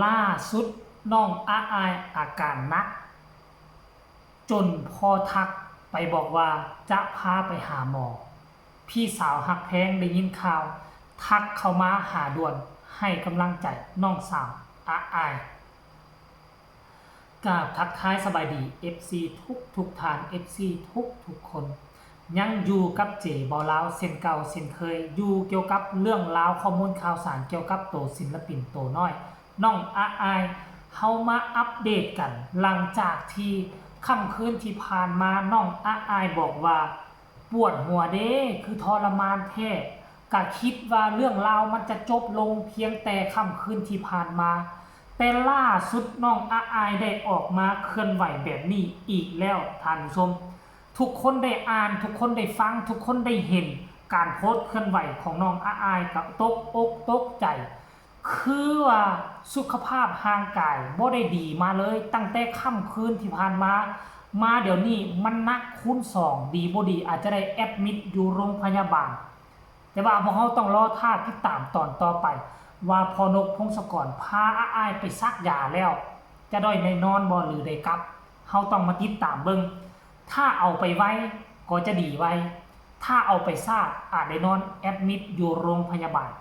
ล่าสุดน้องอาอายอาการหนักจนพอทักไปบอกว่าจะพาไปหาหมอพี่สาวหักแพงได้ยินข่าวทักเข้ามาหาด่วนให้กำลังใจน้องสาวอาอายกราบทักทายสบายดี FC ทุกฐาน FC ทุกคนยังอยู่กับเจบอลาวเส้นเก่าเส้นเคยอยู่เกี่ยวกับเรื่องราวข้อมูลข่าวสารเกี่ยวกับตัวศิลปินตัวน้อยน้องอาอายเฮามาอัปเดตกันหลังจากที่ค่ำคืนที่ผ่านมาน้องอาอายบอกว่าปวดหัวเด้คือทรมานแท้ก็คิดว่าเรื่องราวมันจะจบลงเพียงแต่ค่ำคืนที่ผ่านมาแต่ล่าสุดน้องอาอายได้ออกมาเคลื่อนไหวแบบนี้อีกแล้วท่านผู้ชมทุกคนได้อ่านทุกคนได้ฟังทุกคนได้เห็นการโพสต์เคลื่อนไหวของน้องอาอายกับตกอกตกใจคือว่าสุขภาพร่างกายบ่ได้ดีมาเลยตั้งแต่ค่ำคืนที่ผ่านมาเดี๋ยวนี้มันนักคูณ2ดีบ่ดีอาจจะได้แอดมิดอยู่โรงพยาบาลแต่ว่าพวกเขาต้องรอท่าที่ตามตอนต่อไปว่าพอนกพงศกรพาอาอายไปซักยาแล้วจะได้ในนอนบ่หรือได้กลับเขาต้องมาติดตามเบิ่งถ้าเอาไปไว้ก็จะดีไว้ถ้าเอาไปซากอาจได้นอนแอดมิดอยู่โรงพยาบาล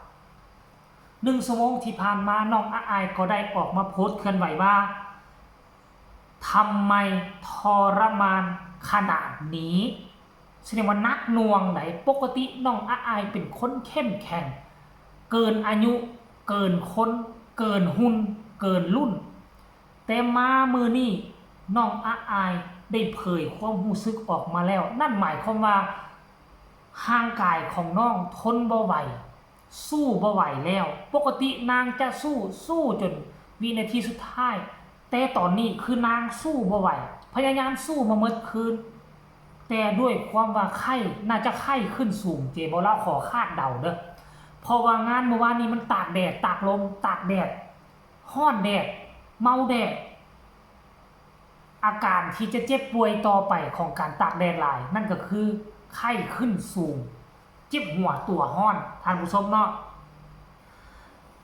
1 ชั่วโมงที่ผ่านมาน้องอาอายก็ได้ออกมาโพสต์เคลื่อนไหวว่าทำไมทรมานขนาดนี้แสดงว่านักหน่วงไหนปกติน้องอาอายเป็นคนเข้มแข็งเกินอายุเกินคนเกินหุ่นเกินรุ่นแต่มามือนี่น้องอาอายได้เผยความรู้สึกออกมาแล้วนั่นหมายความว่าร่างกายของน้องทนบ่ไหวสู้บ่ไหวแล้วปกตินางจะสู้จนวินาทีสุดท้ายแต่ตอนนี้คือนางสู้บ่ไหวพยายามสู้มาเมื่อคืนแต่ด้วยความว่าไข้น่าจะไข้ขึ้นสูงเจบอลาขอคาดเดาเด้อเพราะว่างานเมื่อวานนี้มันตากแดดตากลมตากแดดฮ้อนแดดเมาแดดอาการที่จะเจ็บป่วยต่อไปของการตากแดดหลายนั่นก็คือไข้ขึ้นสูงเจ็บหัวตัวห้อนท่านผู้ชมเนาะ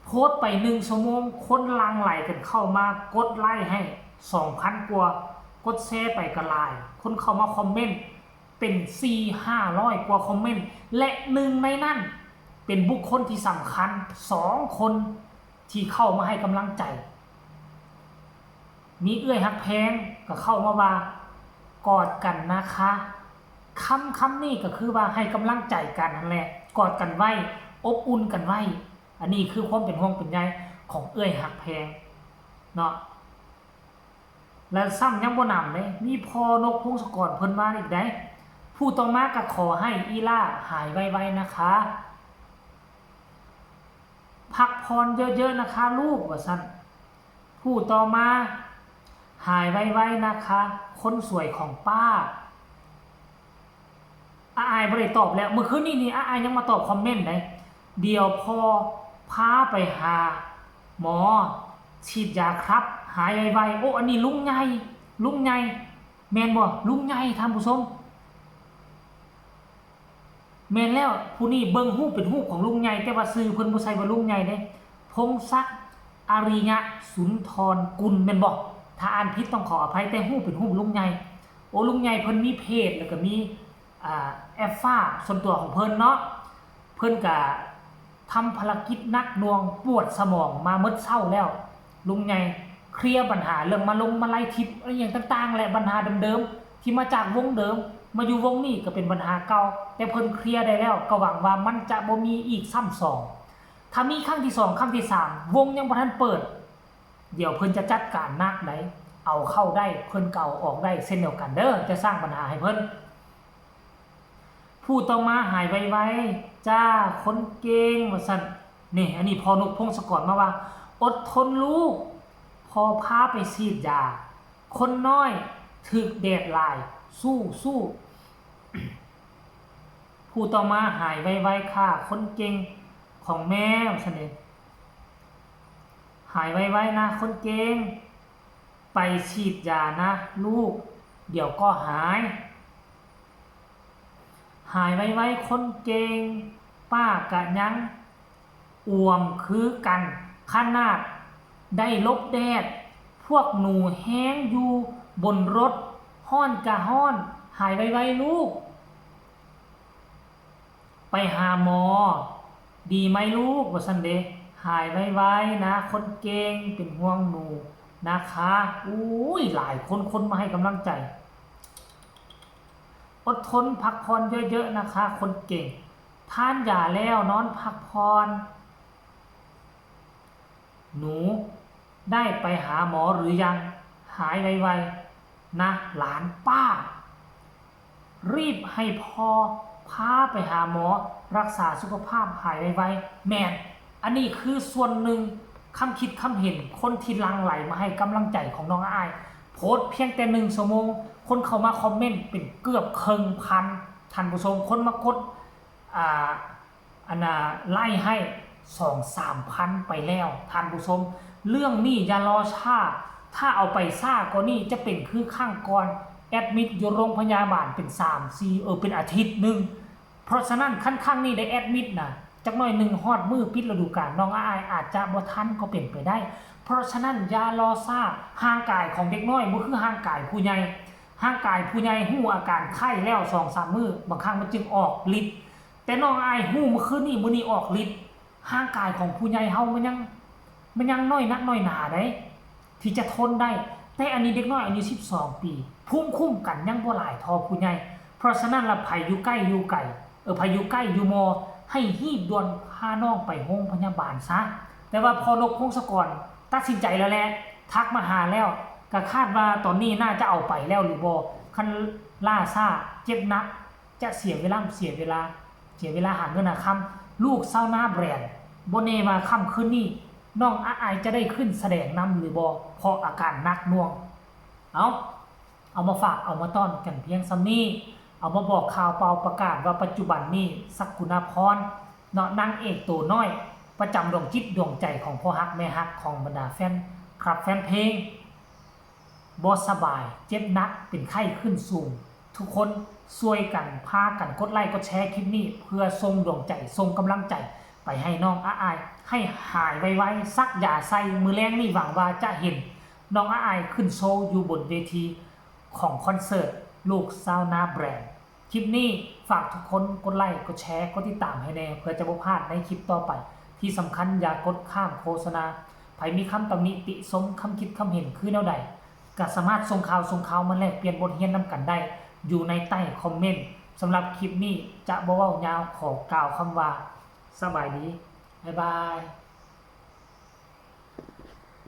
โพสต์ไป1 ชั่วโมงคนลังไหลกันเข้ามากดไลค์ให้ 2,000 กว่ากดแชร์ไปก็หลายคนเข้ามาคอมเมนต์เป็น 4-500 กว่าคอมเมนต์และหนึ่งในนั้นเป็นบุคคลที่สำคัญ2 คนที่เข้ามาให้กำลังใจมีเอื้อยฮักแพงก็เข้ามาว่ากอดกันนะคะคำนี้ก็คือว่าให้กำลังใจกันนั่นแหละกอดกันไว้อบอุ่นกันไว้อันนี้คือความเป็นห่วงเป็นใยของเอื้อยฮักแพงเนาะและซ้ำยังบ่นำเลยมีพอนกพงศกรเพิ่นมาอีกได้ผู้ต่อมาก็ขอให้อีล่าหายไวๆนะคะพักผ่อนเยอะๆนะคะลูกว่าซั่นผู้ต่อมาหายไวๆนะคะคนสวยของป้าอาอายบ่ได้ตอบแล้วเมื่อคืนนี้อาอายยังมาตอบคอมเมนต์เลยเดี๋ยวพอพาไปหาหมอฉีดยาครับหายไวๆโอ้อันนี้ลุงใหญ่แม่นบ่ลุงใหญ่ท่านผู้ชมแม่นแล้วผู้นี้เบิ่งรูปเป็นรูปของลุงใหญ่แต่ว่าชื่อเพิ่นบ่ใช่ว่าลุงใหญ่เด้พงศักดิ์อริยะสุนทรกุลแม่นบ่ถ้าอ่านผิดต้องขออภัยแต่รูปเป็นรูปลุงใหญ่โอ้ลุงใหญ่เพิ่นมีเพจแล้วก็มีแอฟฟ้าส่วนตัวของเพิ่นเนาะเพิ่นก็ทำภารกิจนักหน่วงปวดสมองมาเมื่อเช้าแล้วลุงใหญ่เคลียร์ปัญหาเรื่องมาไล่ทิพย์อะไรอย่างต่างๆและปัญหาเดิมๆที่มาจากวงเดิมมาอยู่วงนี้ก็เป็นปัญหาเก่าแต่เพิ่นเคลียร์ได้แล้วก็หวังว่ามันจะบ่มีอีกซ้ำสองถ้ามีครั้งที่2ครั้งที่3วงยังบ่ทันเปิดเดี๋ยวเพิ่นจะจัดการหนักไหนเอาเข้าได้เพิ่นเก่าออกได้เช่นเดียวกันเด้อจะสร้างปัญหาให้เพิ่นผู้ต่อมาหายไวๆจ้าคนเก่งว่าซั่นนี่อันนี้พอนกพงศกรมาว่าอดทนลูกพอพาไปฉีดยาคนน้อยถึกแดดหลายสู้ผู้ต่อมาหายไวๆค่ะคนเก่งของแม่ซั่นเองหายไวๆนะคนเก่งไปฉีดยานะลูกเดี๋ยวก็หายไวๆคนเก่งป้ากะยังอ่วมคือกันขนาด ได้ลบแดดพวกหนูแห้งอยู่บนรถห้อนกะห้อนหายไวๆลูกไปหาหมอดีไหมลูกว่าซั่นเด้หายไวๆนะคนเก่งเป็นห่วงหนูนะคะอุ้ยหลายคนมาให้กำลังใจอดทนพักผ่อนเยอะๆนะคะคนเก่งทานยาแล้วนอนพักผ่อนหนูได้ไปหาหมอหรือยังหายไวๆนะหลานป้ารีบให้พ่อพาไปหาหมอรักษาสุขภาพหายไวๆแม่นอันนี้คือส่วนหนึ่งคำคิดคำเห็นคนที่ลังไหลมาให้กำลังใจของน้องอ้ายโพสต์เพียงแต่1 ชั่วโมงคนเข้ามาคอมเมนต์เป็นเกือบครึ่งพันท่านผู้ชมคนมากดไล่ให้ 2-3 พันไปแล้วท่านผู้ชมเรื่องนี้อย่ารอช้าถ้าเอาไปซ่าก็นี่จะเป็นคือข้างก่อนแอดมิดอยู่โรงพยาบาลเป็น3-4เป็นอาทิตย์นึงเพราะฉะนั้นข้างนี้ได้แอดมิดนะจักหน่อยหนึ่งฮอดมือปิดฤดูกาลน้องอ้ายอาจจะบ่ทันก็เป็นไปได้เพราะฉะนั้นอย่ารอซ่าห่างกายของเด็กน้อยบ่คือห่างกายผู้ใหญ่ห่างกายผู้ใหญ่ฮู้อาการไข้แล้ว 2-3 มื้อบางครั้งมันจึงออกฤทธิ์แต่น้องอ้ายฮู้เมื่อคืนนี้มื้อนี้ออกฤทธิ์ห่างกายของผู้ใหญ่เฮามันยังน้อยนักน้อยหนาได้ที่จะทนได้แต่อันนี้เด็กน้อยอายุ12 ปีภูมิคุ้มกันยังบ่หลายทอผู้ใหญ่เพราะฉะนั้นละไผอยู่ใกล้อยู่ไกลไผอยู่ใกล้อยู่มอให้รีบด่วนพาน้องไปโรงพยาบาลซะแต่ว่าพอนกพงศกรตัดสินใจแล้วแหละทักมาหาแล้วก็คาดว่าตอนนี้น่าจะเอาไปแล้วหรือบ่คันล่าซ่าเจ็บนักจะเสียเวลาหาเงินหาคำลูกเศร้าหน้าแบรนด์บ่แน่ว่าค่ำคืนนี้น้องอายจะได้ขึ้นแสดงนำหรือบ่เพราะอาการหนักหน่วงเอามาฝากเอามาต้อนกันเพียงซ้ำนี้เอามาบอกข่าวเปล่าประกาศว่าปัจจุบันนี้สักกุณาพรเนาะนางเอกตัวน้อยประจำดวงจิตดวงใจของพ่อฮักแม่ฮักของบรรดาแฟนครับแฟนเพลงบ่สบายเจ็บหนักเป็นไข้ขึ้นสูงทุกคนช่วยกันพากันกดไลค์กดแชร์คลิปนี้เพื่อส่งดวงใจส่งกำลังใจไปให้น้องอายให้หายไวๆซักยาใส่มือแรงนี่หวังว่าจะเห็นน้องอายขึ้นโชว์อยู่บนเวทีของคอนเสิร์ตลูกซาวนาแบรนด์คลิปนี้ฝากทุกคนกดไลค์กดแชร์กดติดตามให้แน่เพื่อจะบ่พลาดในคลิปต่อไปที่สำคัญอย่ากดข้ามโฆษณาใครมีคำตำหนิติชมคำคิดคำเห็นคือแนวใดก็สามารถส่งข่าวมาแลกเปลี่ยนบทเรียนนำกันได้อยู่ในใต้คอมเมนต์สำหรับคลิปนี้จะบ่เว้ายาวขอกล่าวคำว่าสบายดีบ๊ายบาย